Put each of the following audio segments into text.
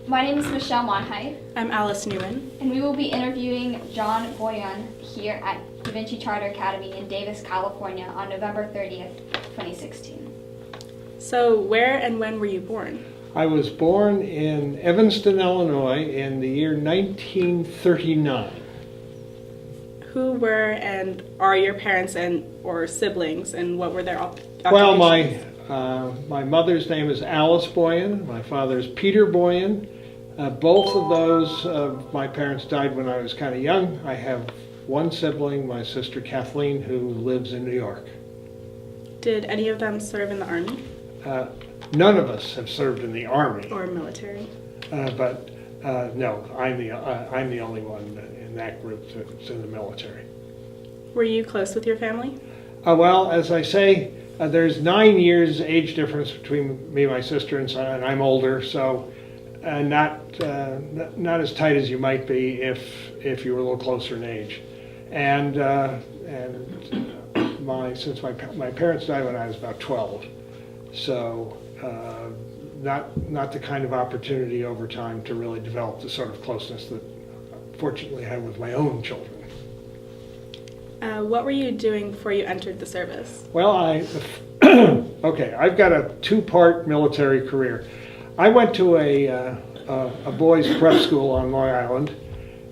My name is Michelle Monheit, I'm Alice Newman. and we will be interviewing John Boyan here at Da Vinci Charter Academy in Davis, California on November 30th, 2016. So, where and when were you born? I was born in Evanston, Illinois in the year 1939. Who were and are your parents and or siblings, and what were their occupations? Well, my mother's name is Alice Boyan. My father's Peter Boyan. Both of those, my parents died when I was kind of young. I have one sibling, my sister Kathleen, who lives in New York. Did any of them serve in the Army None of us have served in the Army, or military? but no, I'm the only one in that group that's in the military. Were you close with your family? Well, as I say, there's 9 years age difference between me and my sister, and I'm older, so not as tight as you might be if you were a little closer in age. And since my parents died when I was about 12, so not the kind of opportunity over time to really develop the sort of closeness that fortunately I had with my own children. What were you doing before you entered the service? Well, okay, I've got a two-part military career. I went to a boys' prep school on Long Island,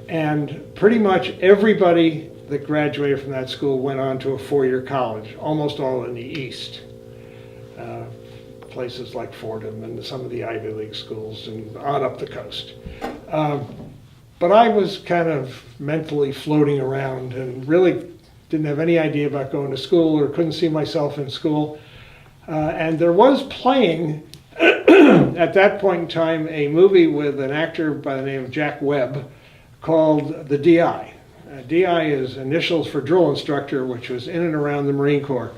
and pretty much everybody that graduated from that school went on to a four-year college, almost all in the East. Places like Fordham and some of the Ivy League schools and on up the coast. But I was kind of mentally floating around and really didn't have any idea about going to school or couldn't see myself in school. And there was playing at that point in time a movie with an actor by the name of Jack Webb called The DI. DI is initials for drill instructor, which was in and around the Marine Corps.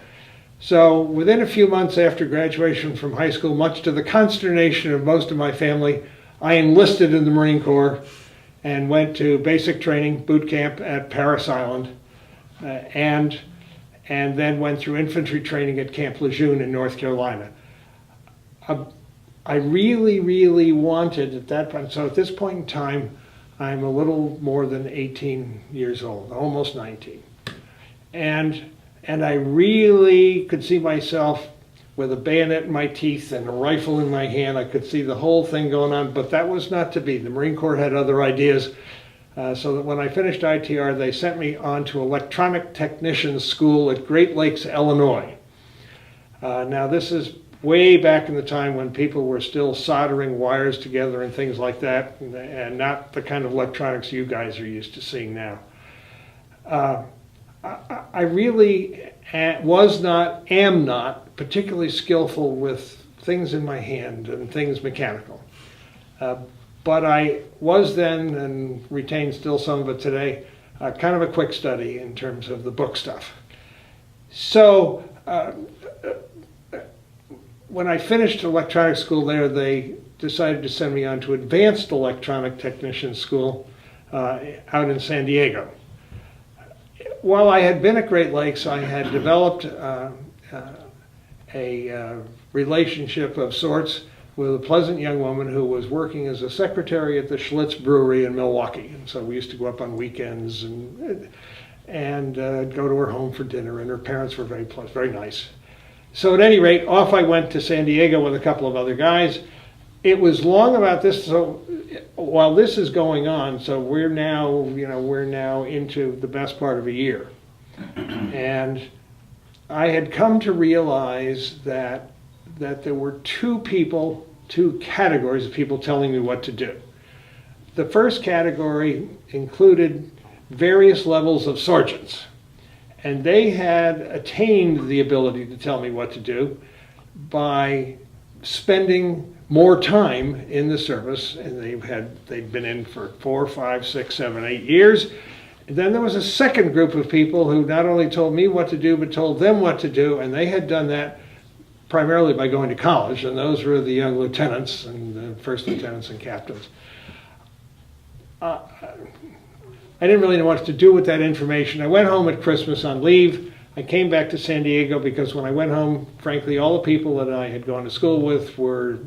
So within a few months after graduation from high school, much to the consternation of most of my family, I enlisted in the Marine Corps and went to basic training, boot camp at Parris Island, and then went through infantry training at Camp Lejeune in North Carolina. I really, really wanted at that point, so at this point in time, I'm a little more than 18 years old, almost 19. And I really could see myself with a bayonet in my teeth and a rifle in my hand. I could see the whole thing going on, but that was not to be. The Marine Corps had other ideas. So that when I finished ITR, they sent me on to electronic technician school at Great Lakes, Illinois. Now this is way back in the time when people were still soldering wires together and things like that, and not the kind of electronics you guys are used to seeing now. I really am not particularly skillful with things in my hand and things mechanical. But I was then, and retain still some of it today, kind of a quick study in terms of the book stuff. So when I finished electronic school there, they decided to send me on to advanced electronic technician school out in San Diego. While I had been at Great Lakes, I had developed a relationship of sorts with a pleasant young woman who was working as a secretary at the Schlitz Brewery in Milwaukee. And so we used to go up on weekends and go to her home for dinner, and her parents were very pleasant, very nice. So at any rate, off I went to San Diego with a couple of other guys. It was long about this, so while this is going on, so we're now into the best part of a year. And I had come to realize that there were two categories of people telling me what to do. The first category included various levels of sergeants, and they had attained the ability to tell me what to do by spending more time in the service, and they'd been in for 4, 5, 6, 7, 8 years. And then there was a second group of people who not only told me what to do, but told them what to do, and they had done that primarily by going to college, and those were the young lieutenants and the first lieutenants and captains. I didn't really know what to do with that information. I went home at Christmas on leave. I came back to San Diego because when I went home, frankly, all the people that I had gone to school with were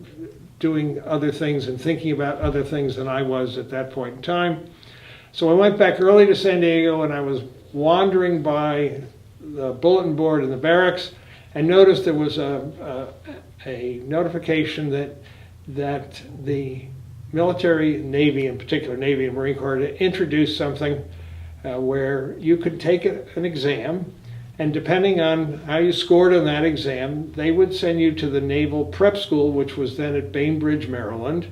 doing other things and thinking about other things than I was at that point in time. So I went back early to San Diego, and I was wandering by the bulletin board in the barracks and noticed there was a notification that the military, Navy in particular, Navy and Marine Corps, had introduced something where you could take an exam, and depending on how you scored on that exam, they would send you to the Naval Prep School, which was then at Bainbridge, Maryland,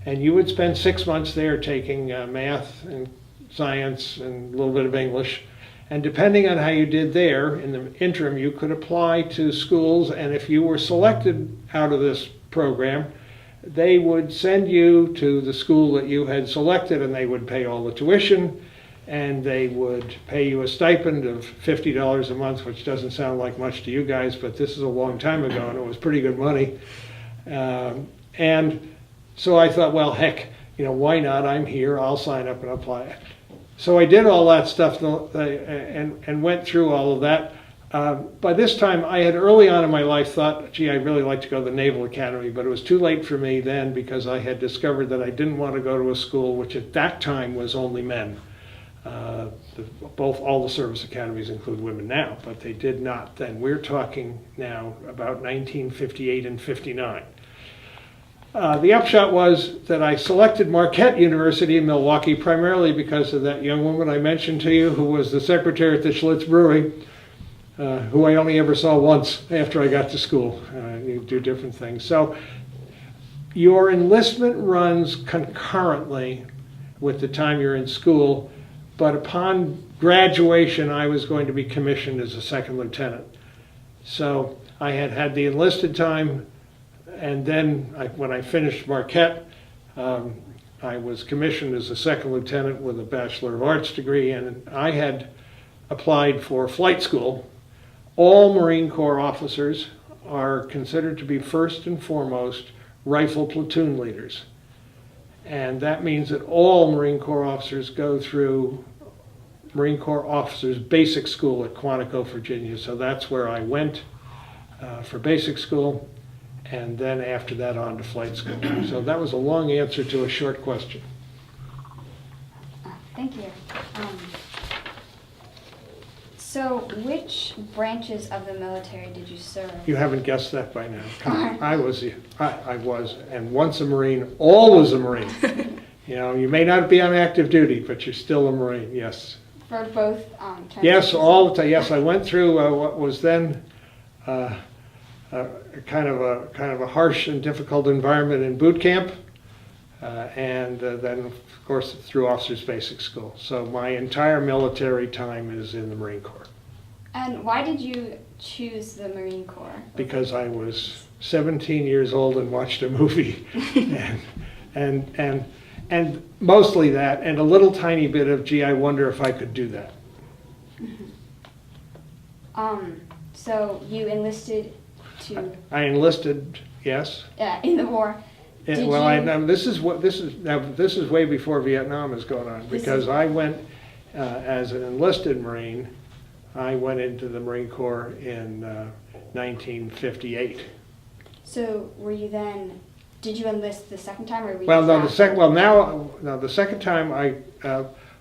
and you would spend 6 months there taking math and science and a little bit of English. And depending on how you did there, in the interim, you could apply to schools, and if you were selected out of this program, they would send you to the school that you had selected, and they would pay all the tuition, and they would pay you a stipend of $50 a month, which doesn't sound like much to you guys, but this is a long time ago, and it was pretty good money. And so I thought, well, heck, why not? I'm here, I'll sign up and apply. So I did all that stuff and went through all of that. By this time, I had early on in my life thought, gee, I'd really like to go to the Naval Academy, but it was too late for me then because I had discovered that I didn't want to go to a school which at that time was only men. All the service academies include women now, but they did not then. We're talking now about 1958 and 59. The upshot was that I selected Marquette University in Milwaukee primarily because of that young woman I mentioned to you who was the secretary at the Schlitz Brewery, who I only ever saw once after I got to school. You do different things. So your enlistment runs concurrently with the time you're in school, but upon graduation I was going to be commissioned as a second lieutenant. So I had the enlisted time, and then when I finished Marquette, I was commissioned as a second lieutenant with a Bachelor of Arts degree, and I had applied for flight school. All Marine Corps officers are considered to be first and foremost rifle platoon leaders. And that means that all Marine Corps officers go through Marine Corps Officers Basic School at Quantico, Virginia. So that's where I went for basic school, and then after that on to flight school. So that was a long answer to a short question. Thank you. So which branches of the military did you serve? You haven't guessed that by now. I was, and once a Marine, always a Marine. You may not be on active duty, but you're still a Marine, yes. For both Yes, all the time. Yes, I went through what was then kind of a harsh and difficult environment in boot camp, and then of course through Officers Basic School. So my entire military time is in the Marine Corps. And why did you choose the Marine Corps? Because I was 17 years old and watched a movie, and mostly that, and a little tiny bit of, gee, I wonder if I could do that. Mm-hmm. So you enlisted to? I enlisted, yes. In the war. This is way before Vietnam is going on, because I went as an enlisted Marine. I went into the Marine Corps in 1958. So were you then? Did you enlist the second time, or were you? The second time I.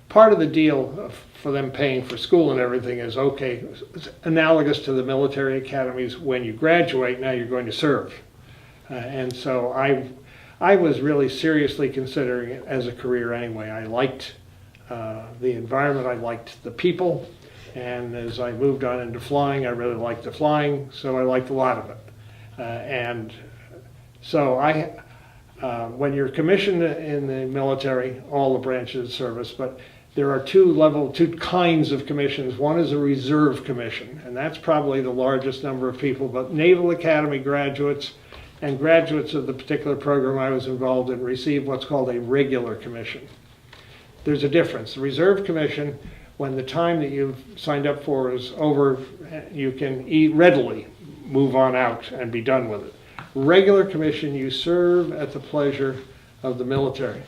Part of the deal for them paying for school and everything is okay. It's analogous to the military academies. When you graduate, now you're going to serve, and so I was really seriously considering it as a career anyway. I liked the environment, I liked the people, and as I moved on into flying, I really liked the flying, so I liked a lot of it. And so when you're commissioned in the military, all the branches of service, but there are two kinds of commissions. One is a reserve commission, and that's probably the largest number of people, but Naval Academy graduates and graduates of the particular program I was involved in receive what's called a regular commission. There's a difference. The reserve commission, when the time that you've signed up for is over, you can readily move on out and be done with it. Regular commission, you serve at the pleasure of the military.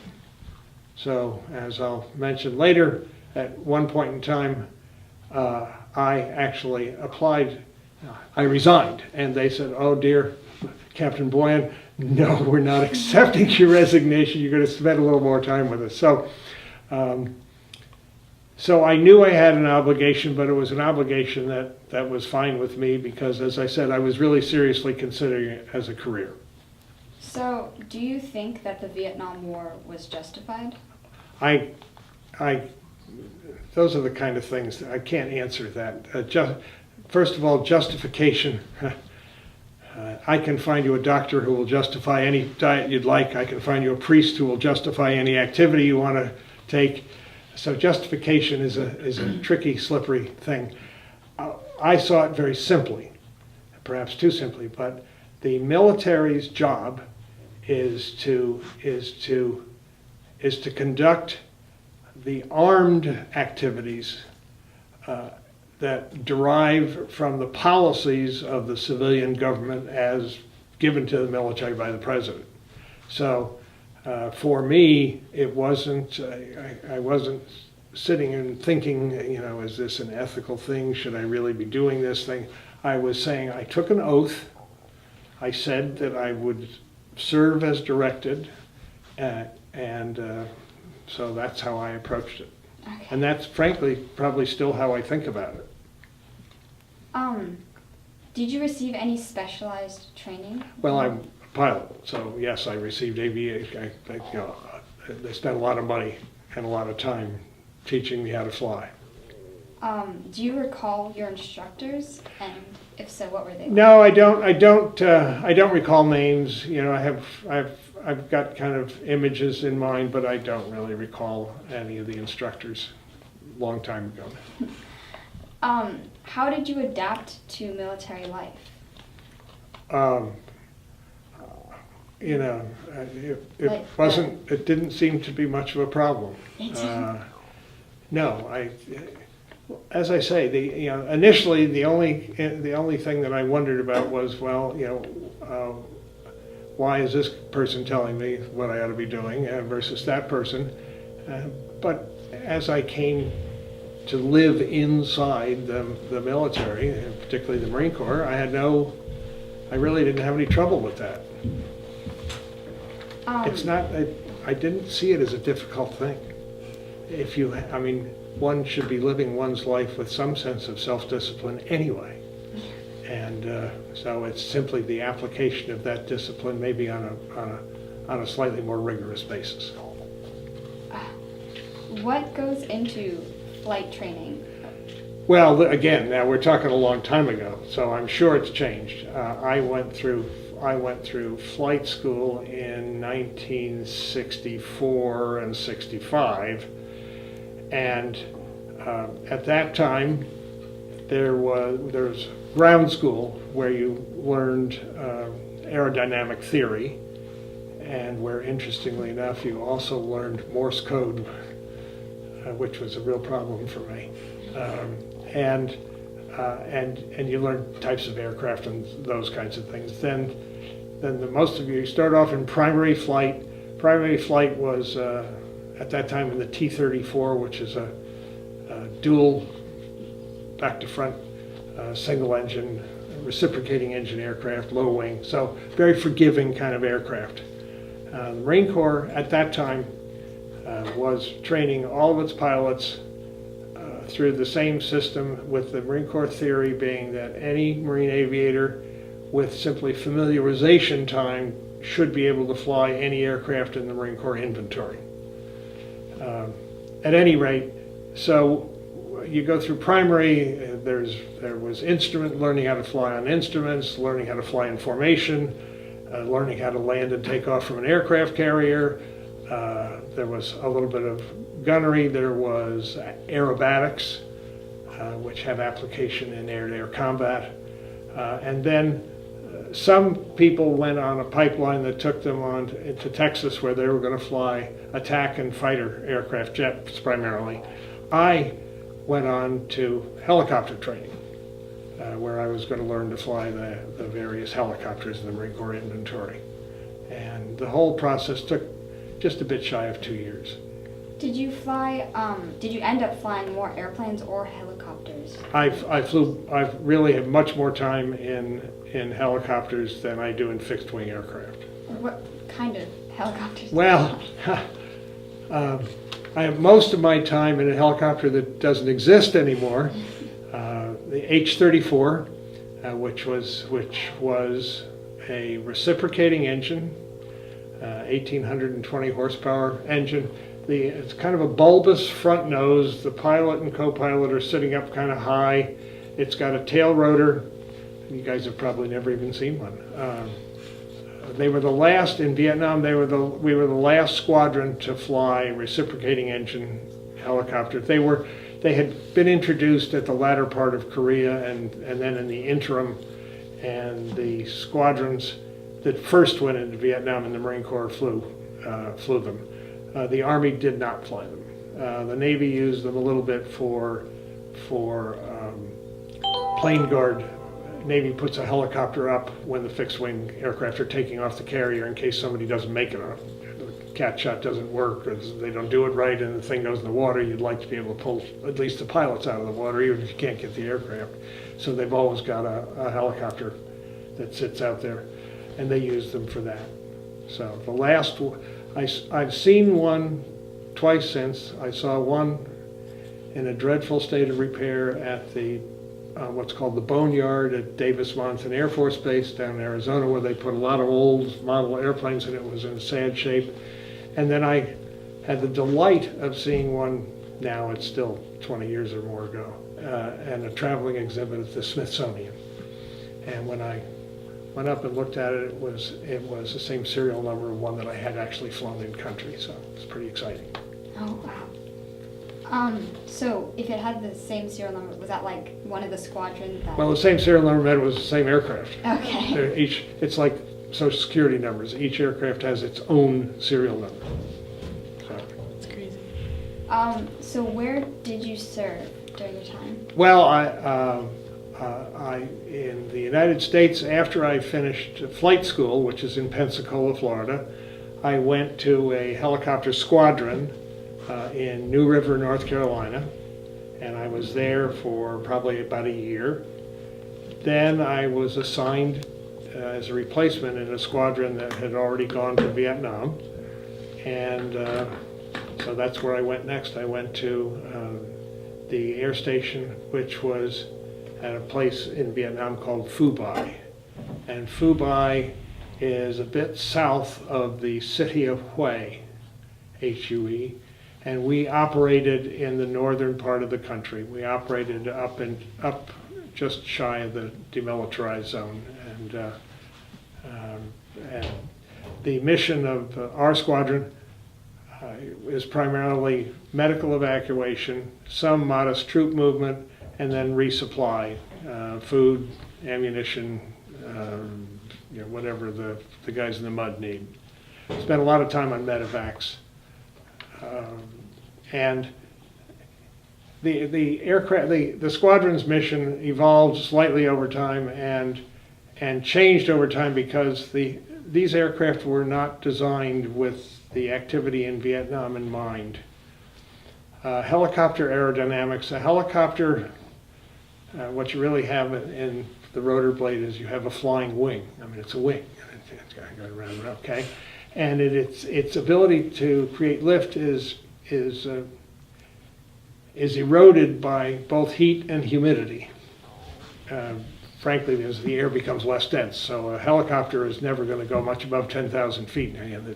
So, as I'll mention later, at one point in time, I actually applied, I resigned, and they said, oh dear, Captain Boyan, no, we're not accepting your resignation. You're going to spend a little more time with us. So I knew I had an obligation, but it was an obligation that was fine with me because, as I said, I was really seriously considering it as a career. So, do you think that the Vietnam War was justified? Those are the kind of things that I can't answer that. First of all, justification. I can find you a doctor who will justify any diet you'd like. I can find you a priest who will justify any activity you want to take. So justification is a tricky, slippery thing. I saw it very simply, perhaps too simply, but the military's job is to conduct the armed activities that derive from the policies of the civilian government as given to the military by the president. So for me, it wasn't, I wasn't sitting and thinking, is this an ethical thing? Should I really be doing this thing? I was saying I took an oath. I said that I would serve as directed, so that's how I approached it. Okay. And that's frankly probably still how I think about it. Did you receive any specialized training? Well, I'm a pilot, so yes, I received aviation. They spent a lot of money and a lot of time teaching me how to fly. Do you recall your instructors, and if so, what were they like? No, I don't recall names. I've got kind of images in mind, but I don't really recall any of the instructors. Long time ago. How did you adapt to military life? It wasn't. It didn't seem to be much of a problem. No, as I say, initially the only thing that I wondered about was, why is this person telling me what I ought to be doing versus that person? But as I came to live inside the military, and particularly the Marine Corps, I really didn't have any trouble with that. It's not. I didn't see it as a difficult thing. One should be living one's life with some sense of self-discipline anyway. And so it's simply the application of that discipline, maybe on a slightly more rigorous basis. What goes into flight training? Well, again, now we're talking a long time ago, so I'm sure it's changed. I went through flight school in 1964 and 65, and at that time there was ground school where you learned aerodynamic theory, and where, interestingly enough, you also learned Morse code, which was a real problem for me. And you learn types of aircraft and those kinds of things. Then most of you start off in primary flight. Primary flight was at that time in the T-34, which is a dual back to front single engine reciprocating engine aircraft, low wing, so very forgiving kind of aircraft. The Marine Corps at that time was training all of its pilots through the same system, with the Marine Corps theory being that any Marine aviator with simply familiarization time should be able to fly any aircraft in the Marine Corps inventory. At any rate, so you go through primary, there was learning how to fly on instruments, learning how to fly in formation, learning how to land and take off from an aircraft carrier. There was a little bit of gunnery. There was aerobatics, which have application in air-to-air combat. And then some people went on a pipeline that took them on into Texas, where they were going to fly attack and fighter aircraft, jets primarily. I went on to helicopter training, where I was going to learn to fly the various helicopters in the Marine Corps inventory. And the whole process took just a bit shy of 2 years. Did you end up flying more airplanes or helicopters? I've really had much more time in helicopters than I do in fixed wing aircraft. What kind of helicopters? Well, I have most of my time in a helicopter that doesn't exist anymore, the H-34, which was a reciprocating engine, 1,820 horsepower engine. It's kind of a bulbous front nose. The pilot and co-pilot are sitting up kind of high. It's got a tail rotor. You guys have probably never even seen one. They were the last in Vietnam. We were the last squadron to fly reciprocating engine helicopters. They had been introduced at the latter part of Korea, and then in the interim, and the squadrons that first went into Vietnam and the Marine Corps flew them. The Army did not fly them. The Navy used them a little bit for plane guard. Navy puts a helicopter up when the fixed-wing aircraft are taking off the carrier in case somebody doesn't make it. The cat shot doesn't work, or they don't do it right, and the thing goes in the water. You'd like to be able to pull at least the pilots out of the water, even if you can't get the aircraft. So they've always got a helicopter that sits out there, and they use them for that. So the last, I've seen one twice since. I saw one in a dreadful state of repair at the what's called the Boneyard at Davis-Monthan Air Force Base down in Arizona, where they put a lot of old model airplanes, and it was in sad shape. And then I had the delight of seeing one, now it's still 20 years or more ago, and a traveling exhibit at the Smithsonian. And when I went up and looked at it, it was the same serial number of one that I had actually flown in country, so it's pretty exciting. Oh, wow. So if it had the same serial number, was that like one of the squadrons that... Well, the same serial number meant it was the same aircraft. Okay. It's like Social Security numbers. Each aircraft has its own serial number. So. That's crazy. So where did you serve during your time? Well, I in the United States, after I finished flight school, which is in Pensacola, Florida, I went to a helicopter squadron in New River, North Carolina, and I was there for probably about a year. Then I was assigned as a replacement in a squadron that had already gone to Vietnam, and so that's where I went next. I went to the air station, which was at a place in Vietnam called Phu Bai, and Phu Bai is a bit south of the city of Hue, H-U-E, and we operated in the northern part of the country. We operated up just shy of the demilitarized zone, and the mission of our squadron is primarily medical evacuation, some modest troop movement, and then resupply, food, ammunition, whatever the guys in the mud need. Spent a lot of time on medevacs. And the aircraft, the squadron's mission evolved slightly over time and changed over time because these aircraft were not designed with the activity in Vietnam in mind. Helicopter aerodynamics. A helicopter, what you really have in the rotor blade is you have a flying wing. I mean, it's a wing. It's going around, okay? And its ability to create lift is eroded by both heat and humidity. Frankly, as the air becomes less dense. So a helicopter is never going to go much above 10,000 feet. And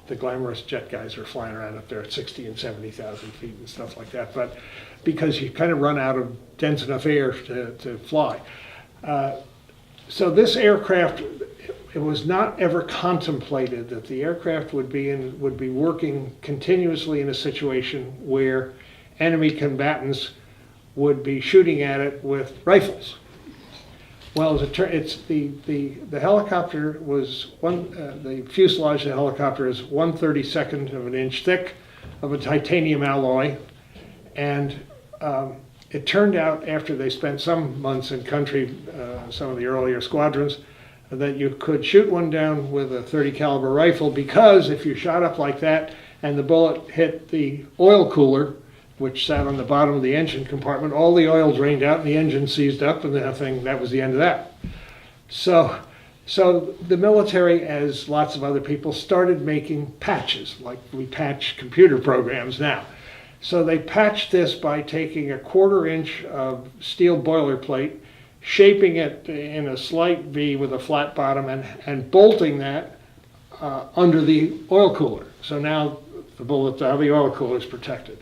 the glamorous jet guys are flying around up there at 60 and 70,000 feet and stuff like that. But because you kind of run out of dense enough air to fly. So this aircraft, it was not ever contemplated that the aircraft would be working continuously in a situation where enemy combatants would be shooting at it with rifles. Well, it's the helicopter was the fuselage of the helicopter is 1/32 of an inch thick of a titanium alloy, and it turned out after they spent some months in country, some of the earlier squadrons, that you could shoot one down with a .30 caliber rifle, because if you shot up like that and the bullet hit the oil cooler, which sat on the bottom of the engine compartment, all the oil drained out and the engine seized up, and that was the end of that. So So the military, as lots of other people, started making patches, like we patch computer programs now. So they patched this by taking a 1/4 inch of steel boilerplate, shaping it in a slight V with a flat bottom, and bolting that under the oil cooler. So now the bullets out of the oil cooler is protected.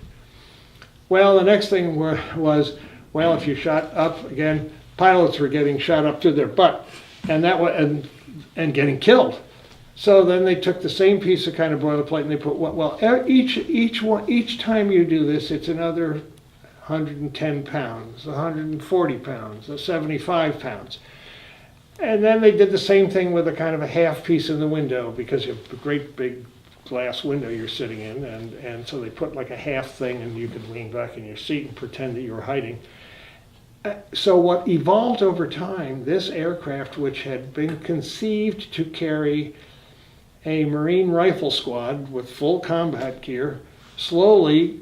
Well, the next thing was, well, if you shot up, again, pilots were getting shot up to their butt, and getting killed. So then they took the same piece of kind of boilerplate and they put, well, each time you do this, it's another 110 pounds, 140 pounds, 75 pounds. And then they did the same thing with a kind of a half piece in the window, because you have a great big glass window you're sitting in, and so they put like a half thing, and you could lean back in your seat and pretend that you were hiding. So what evolved over time, this aircraft, which had been conceived to carry a Marine rifle squad with full combat gear, slowly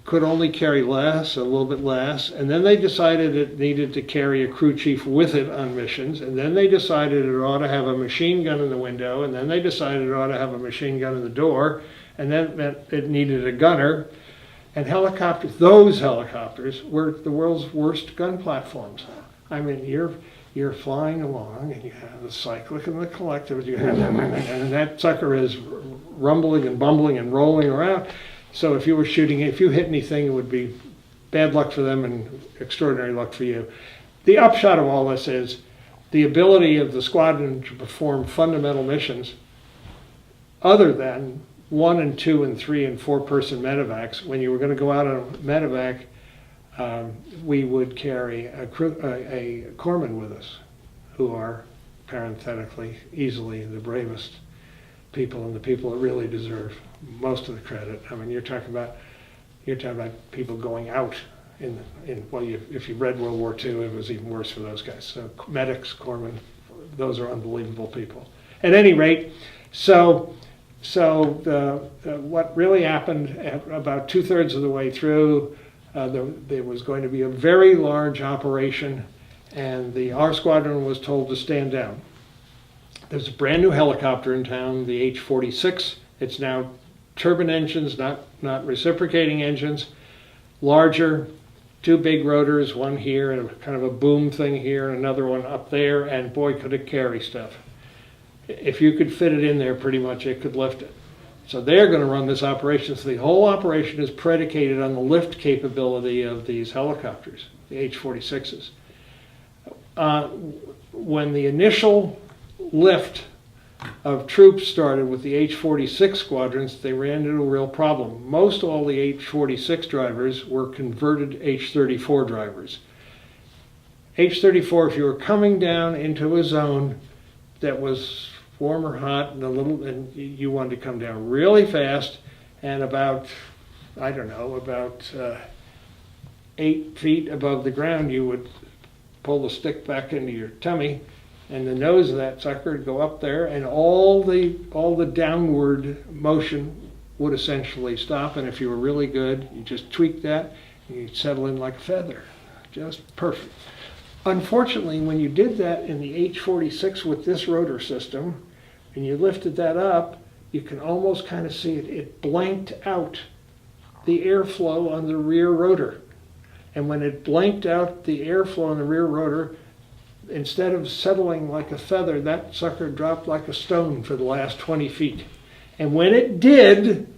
could only carry less, a little bit less, and then they decided it needed to carry a crew chief with it on missions, and then they decided it ought to have a machine gun in the window, and then they decided it ought to have a machine gun in the door, and then it needed a gunner. And helicopters, those helicopters were the world's worst gun platforms. I mean, you're flying along and you have the cyclic and the collective, and that sucker is rumbling and bumbling and rolling around. So if you were shooting, if you hit anything, it would be bad luck for them and extraordinary luck for you. The upshot of all this is the ability of the squadron to perform fundamental missions other than 1 and 2 and 3 and 4 person medevacs. When you were going to go out on a medevac, we would carry a corpsman with us, who are parenthetically easily the bravest people and the people that really deserve most of the credit. I mean, you're talking about people going out if you read World War II, it was even worse for those guys. So medics, corpsmen, those are unbelievable people. At any rate, so what really happened at about 2/3 of the way through, there was going to be a very large operation, and our squadron was told to stand down. There's a brand new helicopter in town, the H-46. It's now turbine engines, not reciprocating engines, larger, 2 big rotors, one here and kind of a boom thing here, and another one up there, and boy, could it carry stuff. If you could fit it in there, pretty much it could lift it. So they're going to run this operation. So the whole operation is predicated on the lift capability of these helicopters, the H-46s. When the initial lift of troops started with the H-46 squadrons, they ran into a real problem. Most all the H-46 drivers were converted H-34 drivers. H-34, if you were coming down into a zone that was warm or hot and you wanted to come down really fast, and about 8 feet above the ground, you would pull the stick back into your tummy, and the nose of that sucker would go up there, and all the downward motion would essentially stop. And if you were really good, you just tweak that and you'd settle in like a feather. Just perfect. Unfortunately, when you did that in the H-46 with this rotor system, and you lifted that up, you can almost kind of see it. It blanked out the airflow on the rear rotor. And when it blanked out the airflow on the rear rotor, instead of settling like a feather, that sucker dropped like a stone for the last 20 feet. And when it did,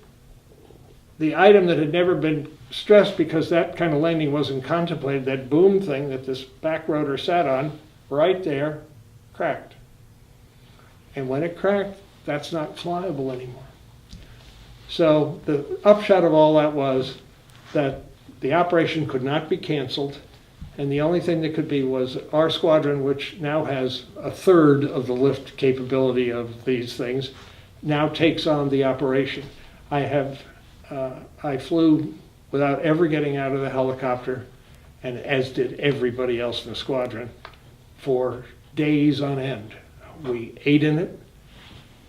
the item that had never been stressed because that kind of landing wasn't contemplated, that boom thing that this back rotor sat on, right there, cracked. And when it cracked, that's not flyable anymore. So the upshot of all that was that the operation could not be canceled, and the only thing that could be was our squadron, which now has 1/3 of the lift capability of these things, now takes on the operation. I flew without ever getting out of the helicopter, and as did everybody else in the squadron, for days on end. We ate in it,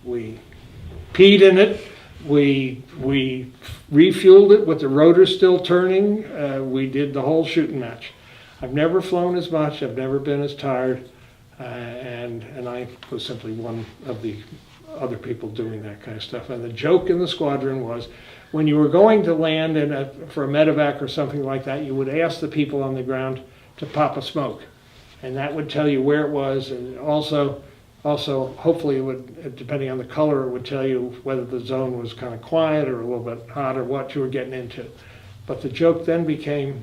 we peed in it, we refueled it with the rotor still turning, we did the whole shooting match. I've never flown as much, I've never been as tired. and I was simply one of the other people doing that kind of stuff. And the joke in the squadron was, when you were going to land for a medevac or something like that, you would ask the people on the ground to pop a smoke, and that would tell you where it was, and also hopefully it would, depending on the color, it would tell you whether the zone was kind of quiet or a little bit hot or what you were getting into. But the joke then became,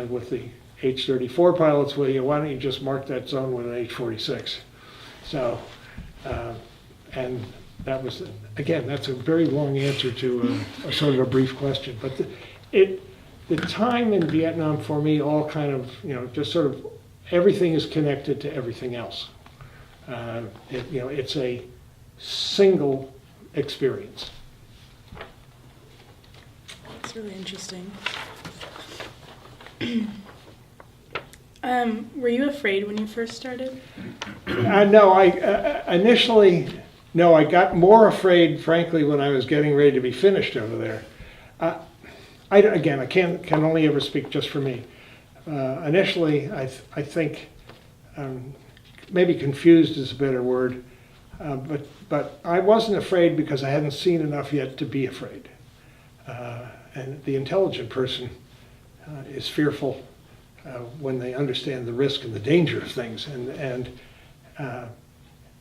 with the H-34 pilots, why don't you just mark that zone with an H-46? So, and that was, again, that's a very long answer to a sort of a brief question. But the time in Vietnam for me all kind of, just sort of, everything is connected to everything else. It's a single experience. That's really interesting. Were you afraid when you first started? No, initially, I got more afraid, frankly, when I was getting ready to be finished over there. I can only ever speak just for me. Initially, I think, maybe confused is a better word, but I wasn't afraid because I hadn't seen enough yet to be afraid. And the intelligent person is fearful when they understand the risk and the danger of things. And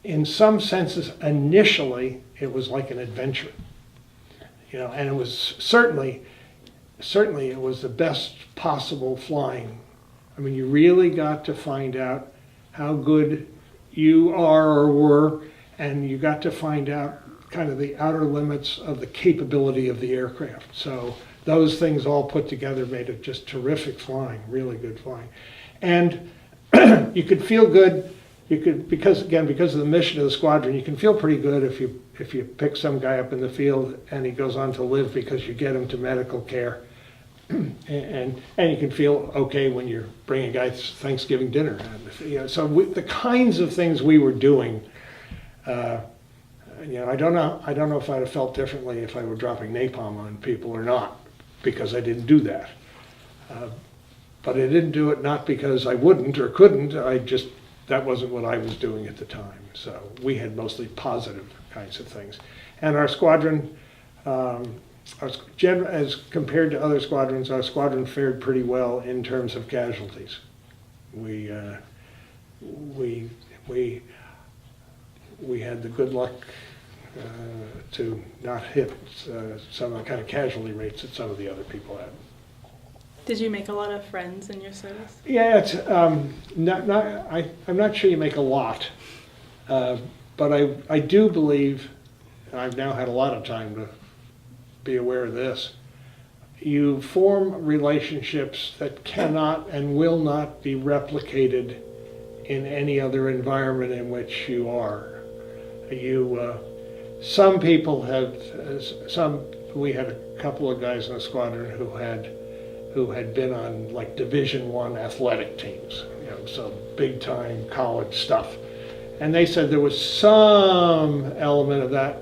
in some senses, initially, it was like an adventure. And it was certainly it was the best possible flying. I mean, you really got to find out how good you are or were, and you got to find out kind of the outer limits of the capability of the aircraft. So those things all put together made it just terrific flying, really good flying. And you could feel good, because of the mission of the squadron, you can feel pretty good if you pick some guy up in the field and he goes on to live because you get him to medical care. And you can feel okay when you're bringing a guy Thanksgiving dinner. So the kinds of things we were doing, I don't know if I'd have felt differently if I were dropping napalm on people or not, because I didn't do that. But I didn't do it not because I wouldn't or couldn't. That wasn't what I was doing at the time. So we had mostly positive kinds of things, and our squadron. As compared to other squadrons, our squadron fared pretty well in terms of casualties. We had the good luck to not hit some of the kind of casualty rates that some of the other people had. Did you make a lot of friends in your service? Yeah, it's I'm not sure you make a lot, but I do believe, and I've now had a lot of time to be aware of this, you form relationships that cannot and will not be replicated in any other environment in which you are. Some people we had a couple of guys in the squadron who had been on like Division I athletic teams, so big time college stuff. And they said there was some element of that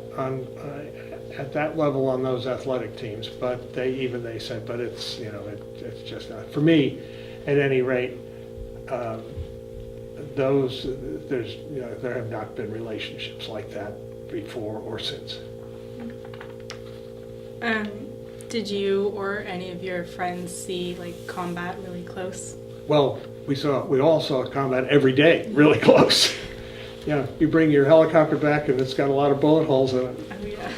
at that level on those athletic teams, but they said, but it's it's just not for me. At any rate, there have not been relationships like that before or since. Did you or any of your friends see like combat really close? Well, we all saw combat every day, really close. You bring your helicopter back and it's got a lot of bullet holes in it. Oh yeah.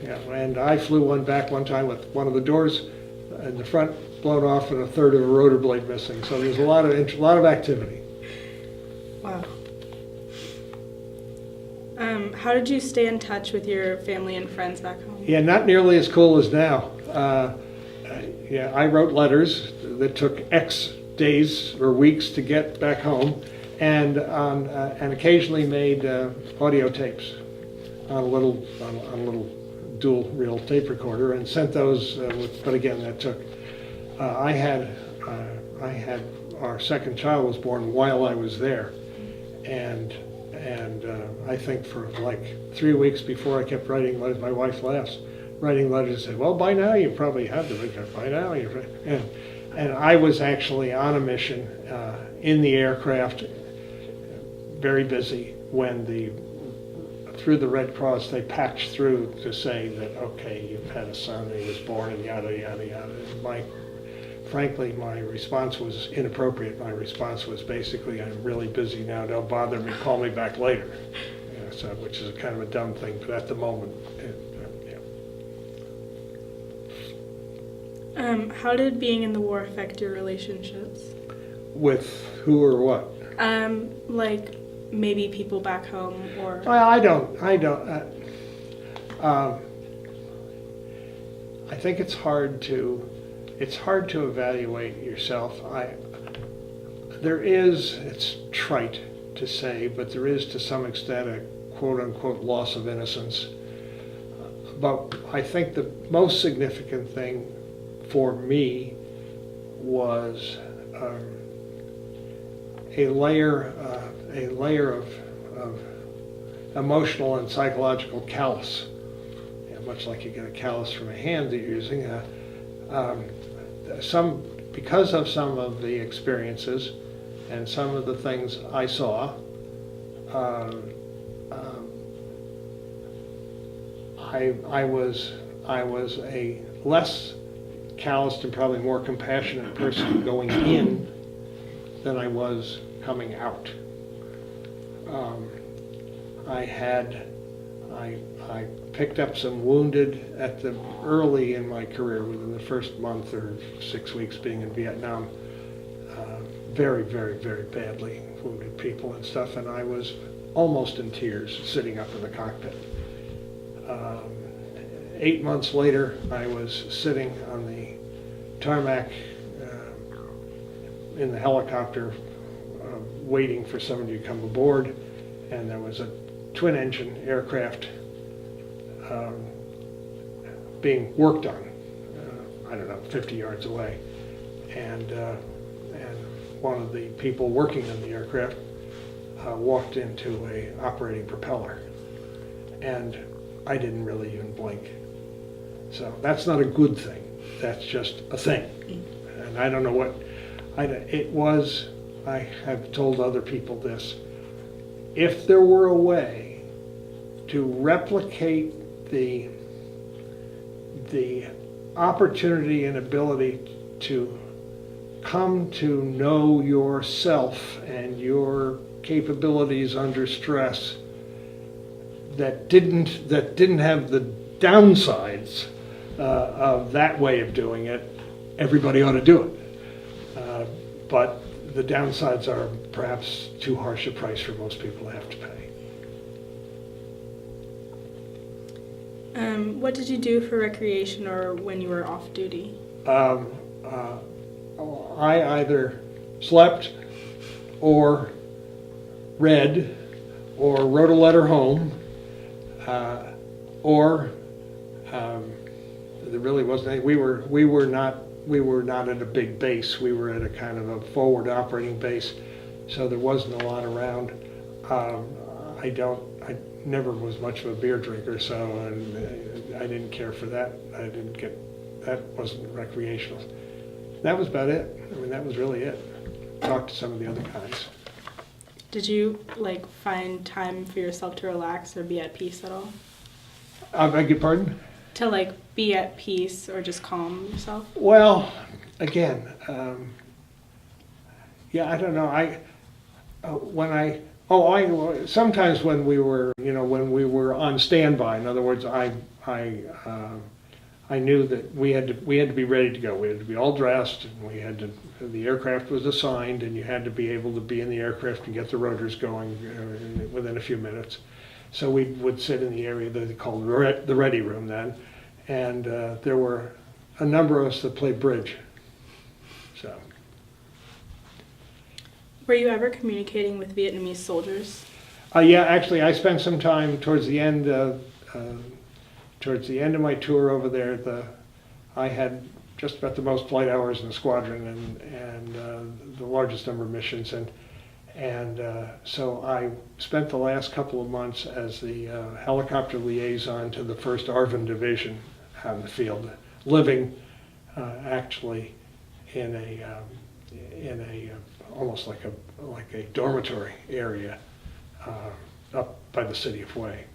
Yeah. And I flew one back one time with one of the doors in the front blown off and a third of a rotor blade missing. So there's a lot of activity. Wow. How did you stay in touch with your family and friends back home? Yeah, not nearly as cool as now. I wrote letters that took X days or weeks to get back home, and occasionally made audio tapes on a little dual reel tape recorder and sent those. But again, that took. I had our second child was born while I was there, and I think for like 3 weeks before I kept writing letters. My wife laughs, writing letters and said, "Well, by now you probably have the picture. By now you." And I was actually on a mission in the aircraft very busy when through the Red Cross, they patched through to say that, okay, you've had a son, he was born, and yada, yada, yada. Frankly, my response was inappropriate. My response was basically, I'm really busy now, don't bother me, call me back later. So, which is kind of a dumb thing, but at the moment, How did being in the war affect your relationships? With who or what? Like maybe people back home or... Well, I think it's hard to evaluate yourself. It's trite to say, but there is to some extent a quote unquote loss of innocence. But I think the most significant thing for me was a layer of emotional and psychological callus. Much like you get a callus from a hand that you're using. Because of some of the experiences and some of the things I saw, I was a less calloused and probably more compassionate person going in than I was coming out. I picked up some wounded early in my career, within the first month or 6 weeks being in Vietnam, very, very, very badly wounded people and stuff, and I was almost in tears sitting up in the cockpit. 8 months later, I was sitting on the tarmac in the helicopter waiting for somebody to come aboard, and there was a twin-engine aircraft being worked on, 50 yards away, and one of the people working on the aircraft walked into a operating propeller, and I didn't really even blink. So that's not a good thing. That's just a thing, and I don't know what it was. I have told other people this. If there were a way to replicate the opportunity and ability to come to know yourself and your capabilities under stress that didn't have the downsides of that way of doing it, everybody ought to do it. But the downsides are perhaps too harsh a price for most people to have to pay. What did you do for recreation or when you were off duty? I either slept or read or wrote a letter home, or there really wasn't any. We were not at a big base. We were at a kind of a forward operating base, so there wasn't a lot around. I never was much of a beer drinker, so I didn't care for that. That wasn't recreational. That was about it. I mean, that was really it. Talked to some of the other guys. Did you find time for yourself to relax or be at peace at all? I beg your pardon? To be at peace or just calm yourself? Well, again, I don't know. Sometimes when we were on standby. In other words, I knew that we had to be ready to go. We had to be all dressed, and the aircraft was assigned, and you had to be able to be in the aircraft and get the rotors going within a few minutes. So we would sit in the area that they called the ready room then, and there were a number of us that played bridge. So. Were you ever communicating with Vietnamese soldiers? Yeah, actually, I spent some time towards the end of my tour over there. I had just about the most flight hours in the squadron and the largest number of missions, and so I spent the last couple of months as the helicopter liaison to the 1st ARVN Division out in the field, living actually in a almost like a dormitory area up by the city of Way.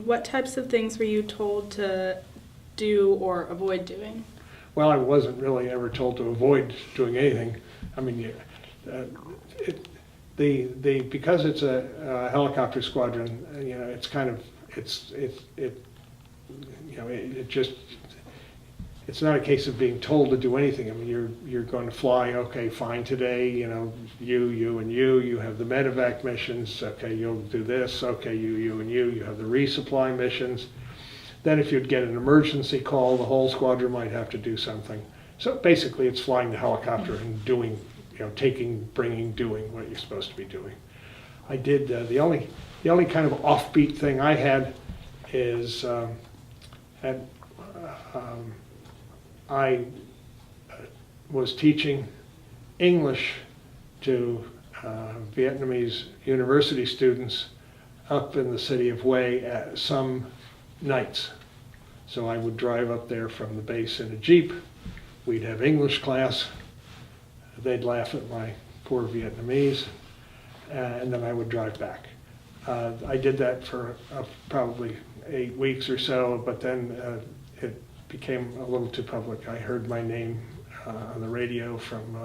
What types of things were you told to do or avoid doing? Well, I wasn't really ever told to avoid doing anything. I mean, because it's a helicopter squadron, it's kind of it's not a case of being told to do anything. I mean, you're going to fly. Okay, fine. Today, you and you have the medevac missions. Okay, you'll do this. Okay, you and you have the resupply missions. Then if you'd get an emergency call, the whole squadron might have to do something. So basically it's flying the helicopter and doing, taking, bringing, doing what you're supposed to be doing. I did, the only kind of offbeat thing I had is I was teaching English to Vietnamese university students up in the city of Hue at some nights. So I would drive up there from the base in a Jeep. We'd have English class. They'd laugh at my poor Vietnamese, and then I would drive back. I did that for probably 8 weeks or so, but then it became a little too public. I heard my name on the radio from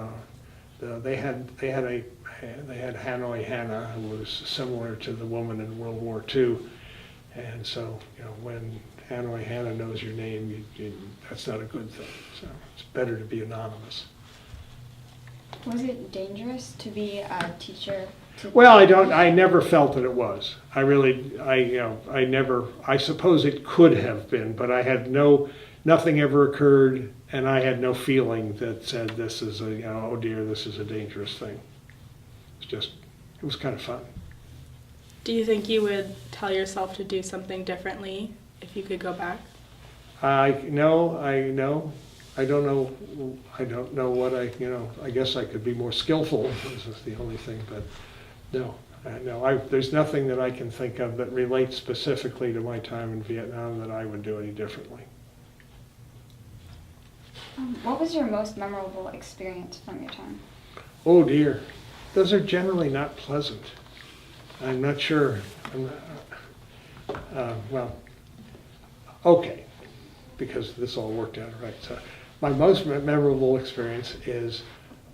they had Hanoi Hannah, who was similar to the woman in World War II. And so, when Hanoi Hannah knows your name, that's not a good thing. So it's better to be anonymous. Was it dangerous to be a teacher? Well, I never felt that it was. I suppose it could have been, but I had nothing ever occurred, and I had no feeling that said this is oh dear, this is a dangerous thing. It was kind of fun. Do you think you would tell yourself to do something differently if you could go back? I don't know what I guess I could be more skillful. This is the only thing, but no. There's nothing that I can think of that relates specifically to my time in Vietnam that I would do any differently. What was your most memorable experience from your time? Oh dear, those are generally not pleasant. I'm not sure. Okay, because this all worked out right. So my most memorable experience is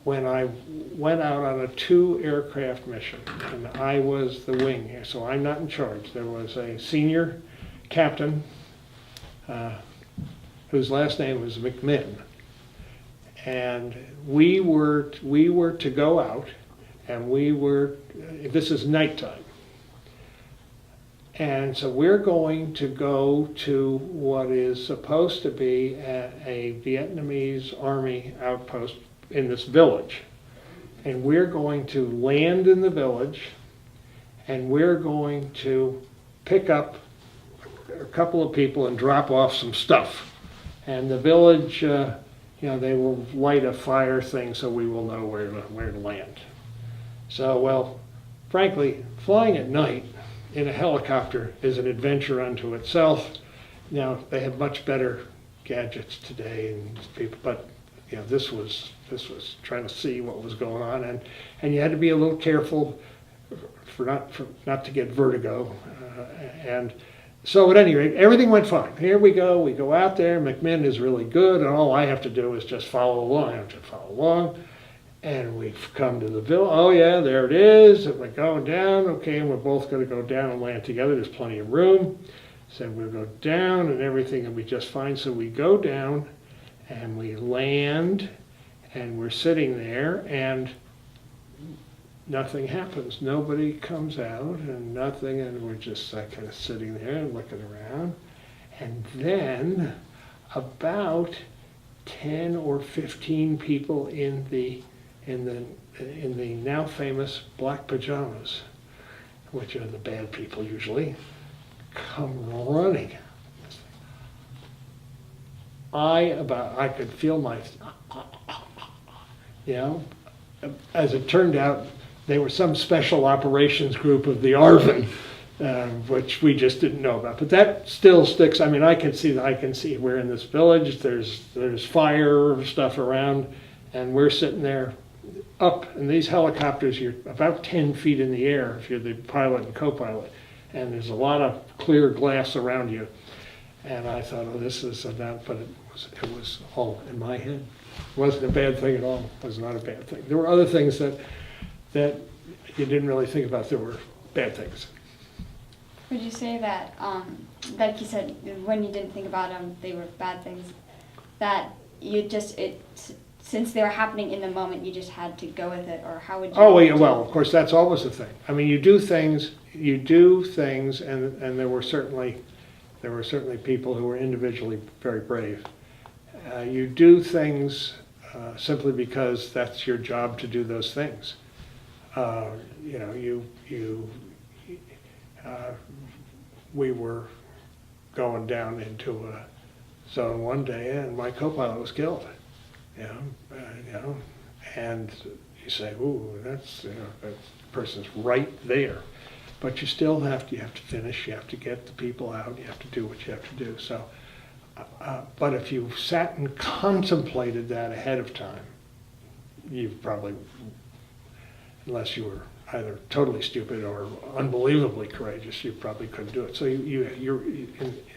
when I went out on a 2-aircraft mission, and I was the wing, so I'm not in charge. There was a senior captain whose last name was McMinn, and we were to go out, and this is nighttime. And so we're going to go to what is supposed to be a Vietnamese army outpost in this village. And we're going to land in the village, and we're going to pick up a couple of people and drop off some stuff. And the village, they will light a fire thing so we will know where to land. So, well, frankly, flying at night in a helicopter is an adventure unto itself. Now, they have much better gadgets today and people, but this was trying to see what was going on, and you had to be a little careful for not to get vertigo. And so at any rate, everything went fine. Here we go out there. McMinn is really good, and all I have to do is just follow along. I have to follow along. And we've come to the village. Oh yeah, there it is. And we're going down. Okay, and we're both going to go down and land together. There's plenty of room. So we'll go down and everything will be just fine. So we go down and we land and we're sitting there and nothing happens. Nobody comes out and nothing. And we're just kind of sitting there and looking around. And then about 10 or 15 people in the now famous black pajamas, which are the bad people usually, come running. I could feel my, as it turned out, they were some special operations group of the ARVN, which we just didn't know about. But that still sticks. I mean, I can see we're in this village. There's fire stuff around, and we're sitting there up, and these helicopters, you're about 10 feet in the air if you're the pilot and co-pilot, and there's a lot of clear glass around you. And I thought, oh, this is that, but it was all in my head. It wasn't a bad thing at all. It was not a bad thing. There were other things that you didn't really think about. There were bad things. Would you say that, like you said, when you didn't think about them, they were bad things, that you just, since they were happening in the moment, you just had to go with it, or how would you? Oh, yeah, well, of course, that's always the thing. I mean, you do things, and there were certainly people who were individually very brave. You do things simply because that's your job to do those things. We were going down into a zone one day, and my co-pilot was killed. And you say, "Ooh, that person's right there," but you still have to finish. You have to get the people out. You have to do what you have to do. So, but if you sat and contemplated that ahead of time, you probably, unless you were either totally stupid or unbelievably courageous, you probably couldn't do it. So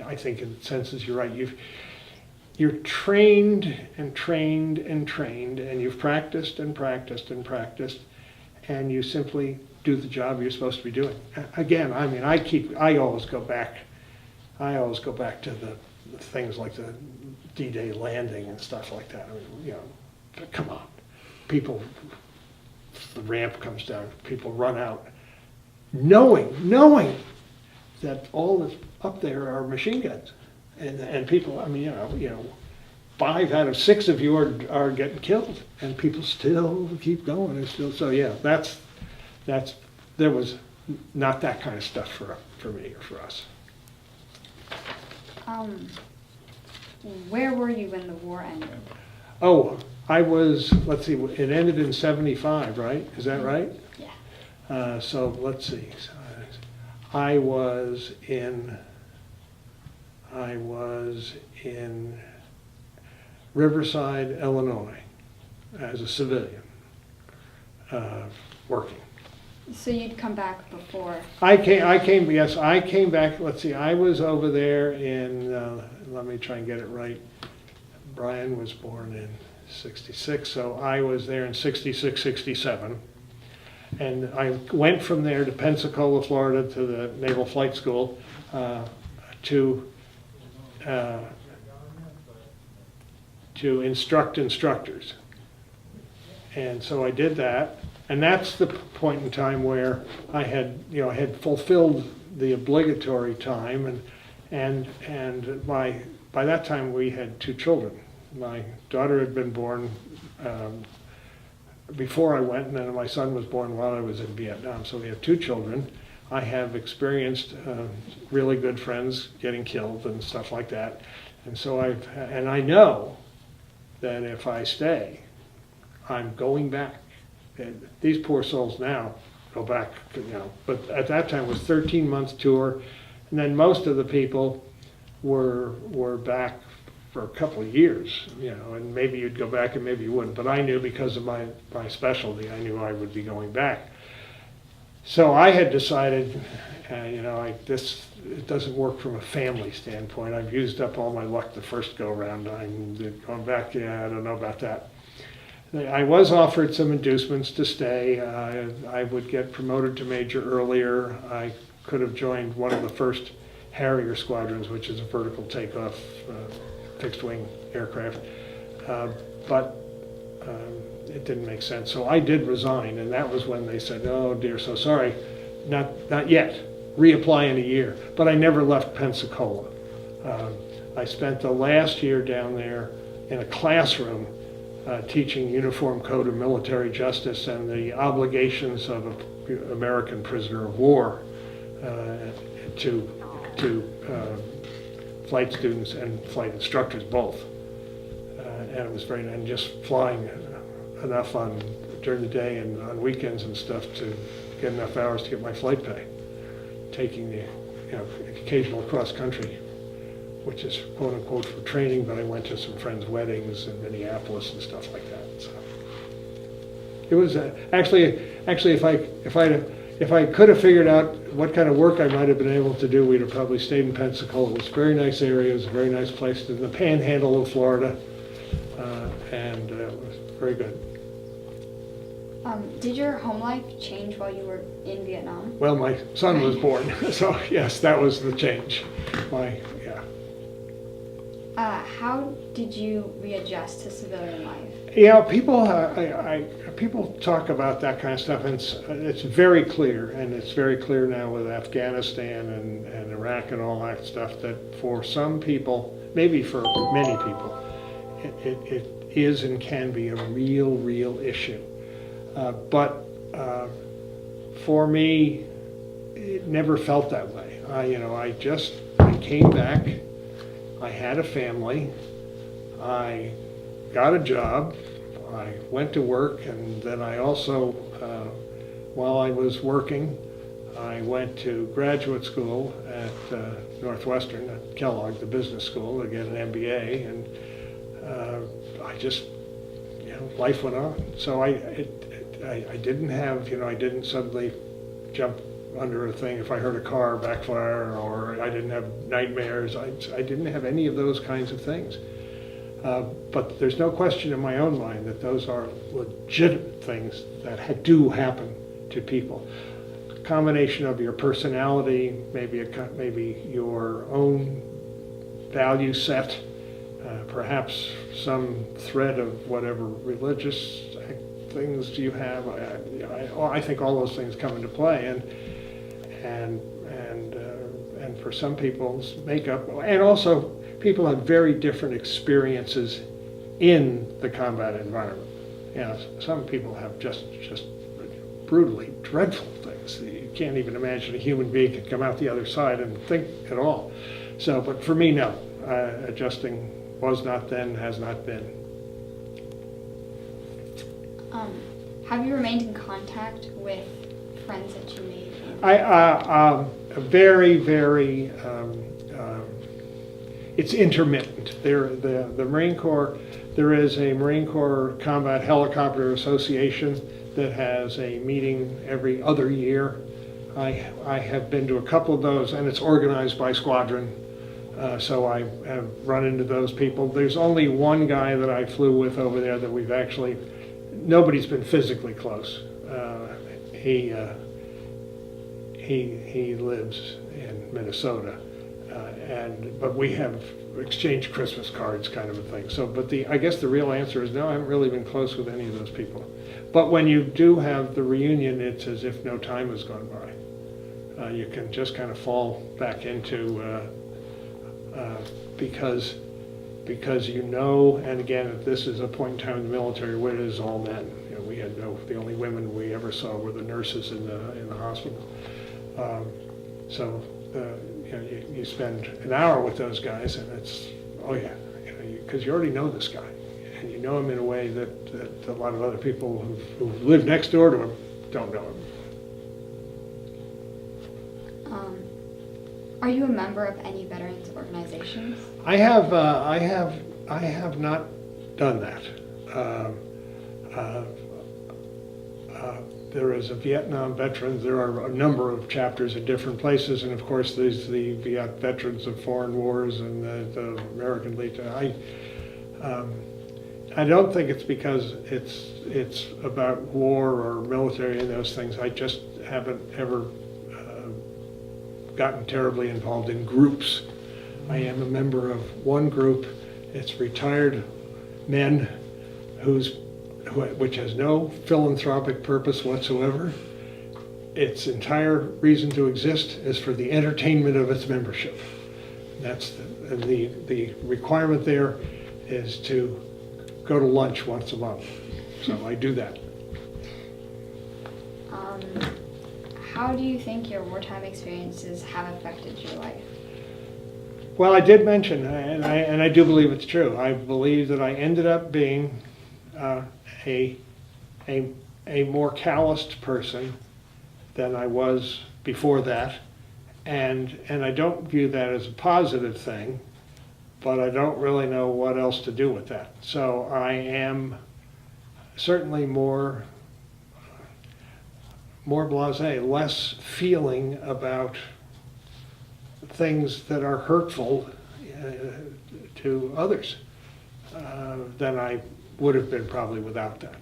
I think in senses you're right. You're trained and trained and trained, and you've practiced and practiced and practiced, and you simply do the job you're supposed to be doing. Again, I mean, I always go back to the things like the D-Day landing and stuff like that. I mean, come on, people. The ramp comes down, people run out, knowing that all that's up there are machine guns, and people. I mean, 5 out of 6 of you are getting killed, and people still keep going. And still, so yeah, that's there was not that kind of stuff for me or for us. Where were you when the war ended? Oh, I was, let's see, it ended in 75, right? Is that right? Yeah. So let's see. I was in Riverside, Illinois, as a civilian, working. So you'd come back before? I came back, let's see, I was over there in, let me try and get it right. Brian was born in 66, so I was there in 66, 67. And I went from there to Pensacola, Florida, to the Naval Flight School to instruct instructors. And so I did that, and that's the point in time where I had fulfilled the obligatory time, and by that time we had 2 children. My daughter had been born before I went, and then my son was born while I was in Vietnam. So we have 2 children. I have experienced really good friends getting killed and stuff like that, and so I know that if I stay, I'm going back. And these poor souls now go back, but at that time it was 13-month tour, and then most of the people were back for a couple of years, and maybe you'd go back and maybe you wouldn't, but I knew because of my specialty, I knew I would be going back. So I had decided, it doesn't work from a family standpoint. I've used up all my luck the first go around. I'm going back, I don't know about that. I was offered some inducements to stay. I would get promoted to major earlier. I could have joined one of the first Harrier squadrons, which is a vertical takeoff fixed-wing aircraft, but it didn't make sense. So I did resign, and that was when they said, "Oh dear, so sorry, not yet. Reapply in a year." But I never left Pensacola. I spent the last year down there in a classroom teaching Uniform Code of Military Justice and the obligations of an American prisoner of war to flight students and flight instructors both. And it was and just flying enough during the day and on weekends and stuff to get enough hours to get my flight pay. Taking the occasional cross country, which is quote unquote for training, but I went to some friends' weddings in Minneapolis and stuff like that. So. It was actually if I could have figured out what kind of work I might have been able to do, we'd have probably stayed in Pensacola. It was a very nice area. It was a very nice place in the Panhandle of Florida, and it was very good. Did your home life change while you were in Vietnam? Well, my son was born, so yes, that was the change. Yeah. How did you readjust to civilian life? Yeah, people talk about that kind of stuff, and it's very clear, and it's very clear now with Afghanistan and Iraq and all that stuff, that for some people, maybe for many people, it is and can be a real issue. But for me, it never felt that way. I came back, I had a family, I got a job, I went to work, and then I also, while I was working, I went to graduate school at Northwestern, at Kellogg, the business school, to get an MBA, and I just, life went on. So I didn't have, I didn't suddenly jump under a thing if I heard a car backfire, or I didn't have nightmares. I didn't have any of those kinds of things. But there's no question in my own mind that those are legitimate things that do happen to people. A combination of your personality, maybe your own value set, perhaps some thread of whatever religious things you have. I think all those things come into play, and for some people's makeup, and also people have very different experiences in the combat environment. Some people have just brutally dreadful things. You can't even imagine a human being could come out the other side and think at all. So, but for me, no. Adjusting was not then, has not been. Have you remained in contact with friends that you made? Very. It's intermittent. The Marine Corps. There is a Marine Corps Combat Helicopter Association that has a meeting every other year. I have been to a couple of those, and it's organized by squadron. So I have run into those people. There's only one guy that I flew with over there that we've actually. Nobody's been physically close. He lives in Minnesota, but we have exchanged Christmas cards, kind of a thing. So, but I guess the real answer is no. I haven't really been close with any of those people. But when you do have the reunion, it's as if no time has gone by. You can just kind of fall back into because and again, this is a point in time in the military where it is all men. We had the only women we ever saw were the nurses in the hospital. So you spend an hour with those guys, and it's because you already know this guy, and you know him in a way that a lot of other people who live next door to him don't know him. Are you a member of any veterans organizations? I have not done that. There is a Vietnam Veterans. There are a number of chapters in different places, and of course there's the Veterans of Foreign Wars and the American Legion. I don't think it's because it's about war or military and those things. I just haven't ever gotten terribly involved in groups. I am a member of one group. It's retired men which has no philanthropic purpose whatsoever. Its entire reason to exist is for the entertainment of its membership. That's the requirement there is to go to lunch once a month. So I do that. How do you think your wartime experiences have affected your life? Well, I did mention, and I do believe it's true. I believe that I ended up being a more calloused person than I was before that, and I don't view that as a positive thing, but I don't really know what else to do with that. So I am certainly more more blasé, less feeling about things that are hurtful to others than I would have been probably without that.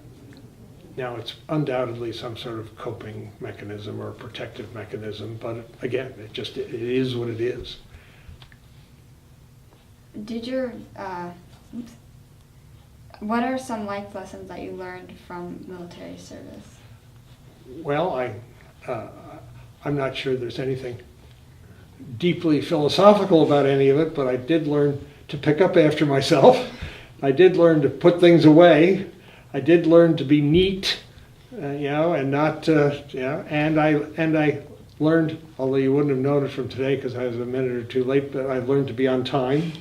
Now, it's undoubtedly some sort of coping mechanism or protective mechanism, but again, it is what it is. Did your, what are some life lessons that you learned from military service? Well, I'm not sure there's anything deeply philosophical about any of it, but I did learn to pick up after myself. I did learn to put things away. I did learn to be neat, and not, and I learned, although you wouldn't have known it from today because I was a minute or two late, but I learned to be on time.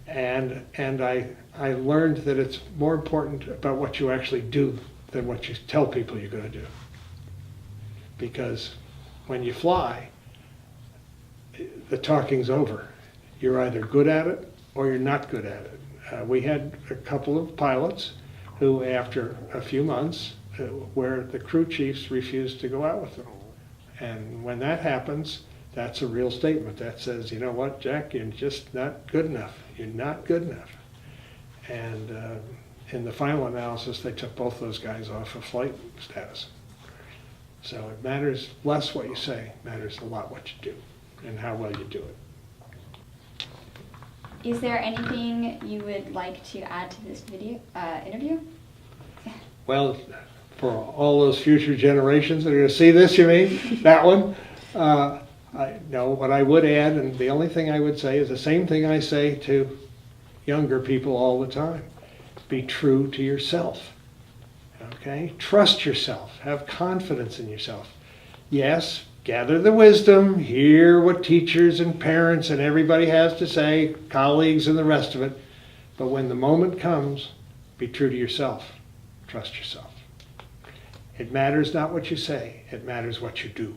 And I learned that it's more important about what you actually do than what you tell people you're going to do. Because when you fly, the talking's over. You're either good at it or you're not good at it. We had a couple of pilots who, after a few months, where the crew chiefs refused to go out with them. And when that happens, that's a real statement. That says, you know what, Jack, you're just not good enough. You're not good enough. And in the final analysis, they took both those guys off of flight status. So it matters less what you say, it matters a lot what you do and how well you do it. Is there anything you would like to add to this interview? Well, for all those future generations that are going to see this, you mean? That one? No, what I would add, and the only thing I would say is the same thing I say to younger people all the time. Be true to yourself. Okay? Trust yourself. Have confidence in yourself. Yes, gather the wisdom, hear what teachers and parents and everybody has to say, colleagues and the rest of it. But when the moment comes, be true to yourself. Trust yourself. It matters not what you say, it matters what you do.